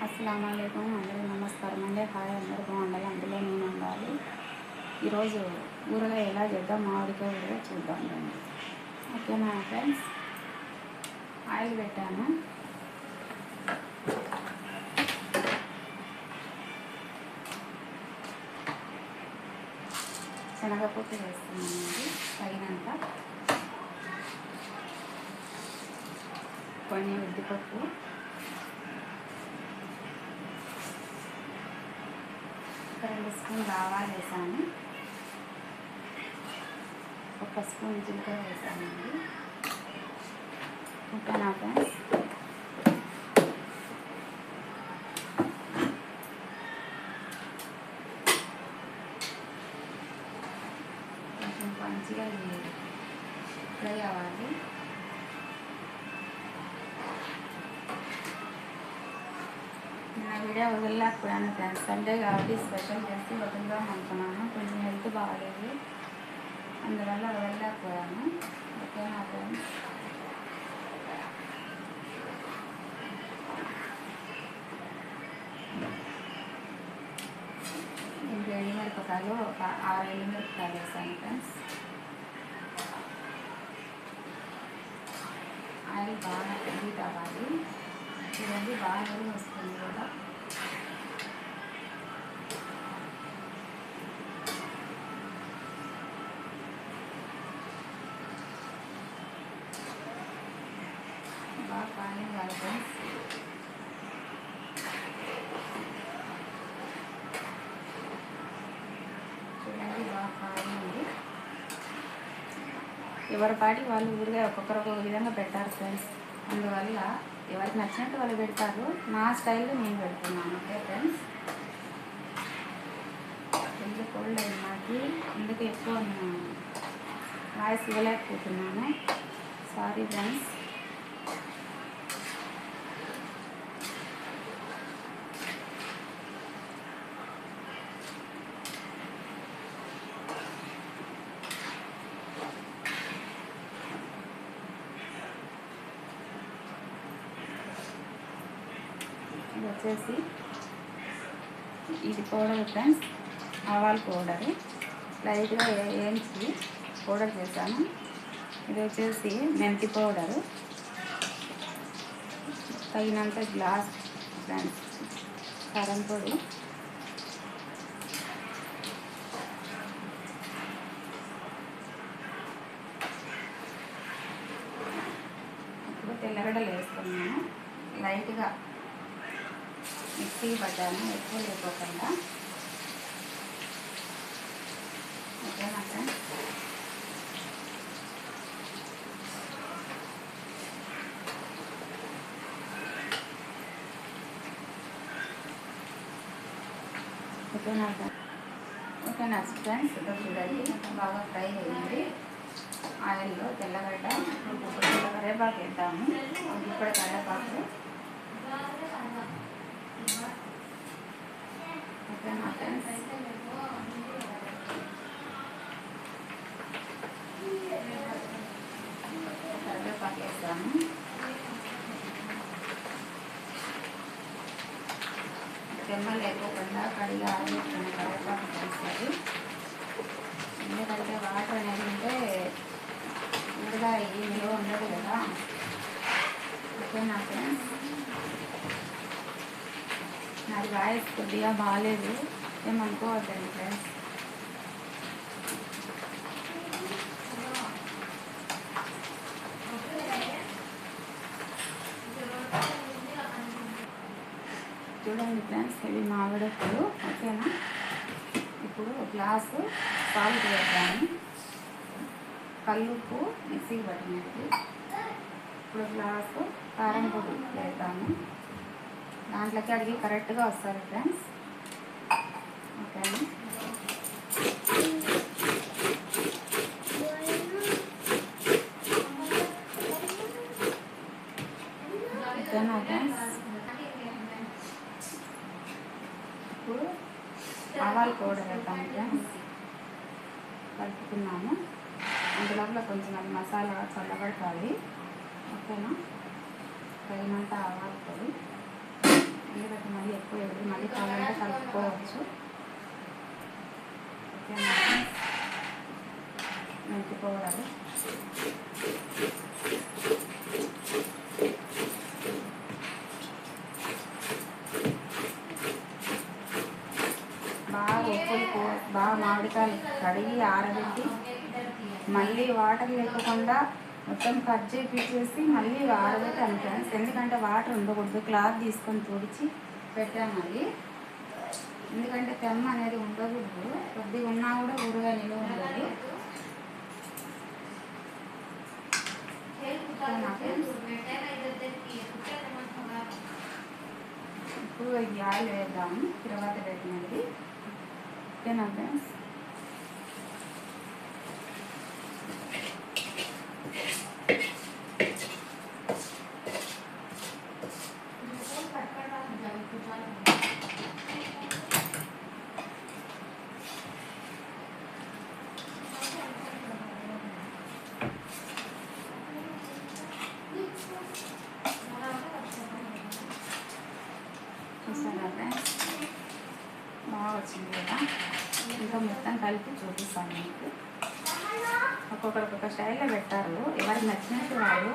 అస్సలాము అలైకుం. అందరూ నమస్కారం అండి. హాయ్, అందరూ బాగుండాలి, అందులో నేను ఉండాలి. ఈరోజు ఊరగాయ ఎలా చేద్దాం, మామిడికాయ ఊరగాయ చూద్దాం రండి. ఓకేనా ఫ్రెండ్స్? ఆయిల్ పెట్టాను. శనగపప్పు వేస్తున్నానండి తగినంత, కొన్ని ఉద్దిపప్పు, ఒక 2 స్పూన్ ఆవాలు వేసాను, 1 స్పూన్ జీలకర్ర వేసానండి. ఓకేనా ఫ్రెండ్స్? కొంచెం మంచిగా ఫ్రై అవ్వాలి. నా వీడియో వదలలేకపోయాను ఫ్రెండ్స్. సండే కాబట్టి స్పెషల్ చేసి వదులుదాం అనుకున్నాను. కొంచెం హెల్త్ బాగాలేదు, అందువల్ల వదలలేకపోయాను. ఓకేనా ఫ్రెండ్స్? ఇంట్లో ఎండుమిరపకాయలు ఒక 6 ఎండుమిరపకాయలు వేసాను ఫ్రెండ్స్. ఆయిల్ బాగా హీట్ అవ్వాలి. చూడండి, బాగా వస్తుంది కూడా. బాగా కాయం కాదు ఫ్రెండ్స్. చూడండి, బాగా కాయింది. ఎవరి పాటికి వాళ్ళు ఊరిగా ఒక్కొక్కరు ఒక్కొక్క విధంగా పెట్టారు ఫ్రెండ్స్. అందువల్ల ఎవరికి నచ్చినట్టు వాళ్ళు పెడతారు. నా స్టైల్లో నేను పెడుతున్నాను. Okay friends? కొంచెం కోల్డ్ అయింది నాకు, అందుకే ఎక్కువ వాయిస్ ఇవ్వలేకపోతున్నాను. Sorry friends. ఇది వచ్చేసి ఇది పౌడర్ ఫ్రెండ్స్, ఆవాల పౌడరు లైట్గా వేయించి పౌడర్ చేశాను. ఇది వచ్చేసి మెంతి పౌడరు, తగినంత గ్లాస్ ఫ్రెండ్స్. కారం పొడి, ఇప్పుడు తెల్లగడ్డలు వేసుకున్నాను. లైట్గా మిక్సీ పట్టాను, ఎక్కువ లేకోకుండా. ఓకేనా ఫ్రెండ్స్? ఓకేనా ఫ్రెండ్స్? ఇప్పుడు చూడండి, బాగా ఫ్రై అయ్యింది ఆయిల్లో. తెల్లగడ్డ, ఇప్పుడు కరివేపాకు వేద్దాము. ఇప్పుడు కరివేపాకు. ఓకేనా ఫ్రెండ్స్? కరివేపాకు వేస్తాము. చెమ్మ లేకోకుండా కడిగి ఆరబెట్టుకున్న కరివేపాకు వేస్తుంది. ఎందుకంటే వాటర్ అనేది ఉంటే ఊరగాయ నిలువ ఉండదు కదా. ఓకేనా ఫ్రెండ్స్? నాది వాయిస్ కొద్దిగా బాగాలేదు, ఏమనుకోవద్దండి ఫ్రెండ్స్. చూడండి ఫ్రెండ్స్, ఇవి మామిడప్పులు. ఓకేనా? ఇప్పుడు గ్లాసు సాల్ట్ వేద్దాము, కల్లుప్పు మిక్సీకి పట్టినట్టు. ఇప్పుడు గ్లాసు కారం పొడి వేద్దాము. దాంట్లోకి అడిగి కరెక్ట్గా వస్తుంది ఫ్రెండ్స్. ఓకేనా? ఓకేనా ఫ్రెండ్స్? ఇప్పుడు ఆవాల పౌడర్ వేద్దాము ఫ్రెండ్స్. కలుపుకున్నాము. అందులో కొంచెం అది మసాలా చల్లబడతాయి. ఓకేనా? తగినంత ఆవాల పొడి, ఎందుకంటే మరీ ఎక్కువ మళ్ళీ కావాలంటే కలుపుకోవచ్చు. ఓకేనా, మెంతి పౌడర్ బాగా మామిడికాయలు కడిగి ఆరబెట్టి మళ్ళీ వాటర్ లేకుండా మొత్తం కట్ చేసి మళ్ళీ ఆరబెట్టాను ఫ్రెండ్స్. ఎందుకంటే వాటర్ ఉండకూడదు, క్లాత్ తీసుకొని తుడిచి పెట్టాను మళ్ళీ. ఎందుకంటే తెమ్మ అనేది ఉండకూడదు, కొద్దిగా ఉన్నా కూడా ఊరుగా నిలువ ఉండాలి. ఇప్పుడు ఈ ఆయిల్ వేద్దాము, తర్వాత పెట్టినది. ఓకేనా ఫ్రెండ్స్. చూసారా ఫ్రెండ్స్, బాగా వచ్చింది కదా. ఇంకా మొత్తం కలిపి చూపిస్తాను మీకు. ఒక్కొక్క స్టైల్లో పెట్టారు, ఎవరికి నచ్చినట్టు వాళ్ళు.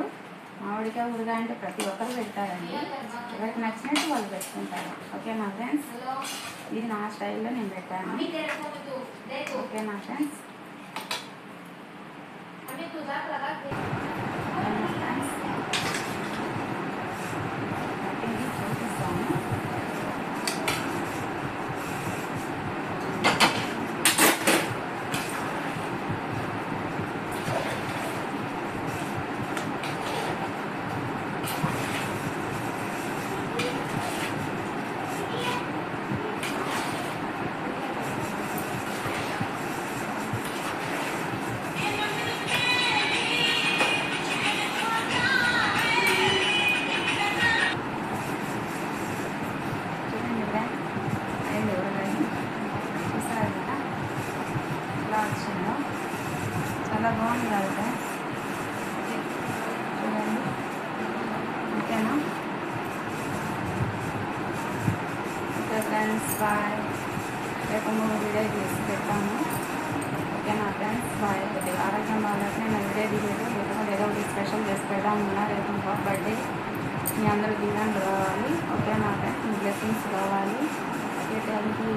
మామిడికాయ ఊరగాయ అంటే ప్రతి ఒక్కరు పెడతారండి, ఎవరికి నచ్చినట్టు వాళ్ళు పెట్టుకుంటారు. ఓకేనా ఫ్రెండ్స్, ఇది నా స్టైల్లో నేను పెట్టాను. ఓకేనా ఫ్రెండ్స్. చాలా బాగుంది కదా చూడండి. ఓకేనా, ఓకే ఫ్రెండ్స్, బాయ్. రేపు 3 వీడియో చేసి పెట్టాము. ఓకేనా ఫ్రెండ్స్, బాయ్. కొద్దిగా ఆరోగ్యం బాగాలేక నేను వీడియో దిగలేదు, లేకపోతే ఏదో ఒకటి స్పెషల్ చేసి పెడదామన్నా. రేపు బర్త్డే, మీ అందరూ దీవెనలు రావాలి. ఓకేనా ఫ్రెండ్స్, మీ బ్లెస్సింగ్స్ రావాలి. Okay, thank you.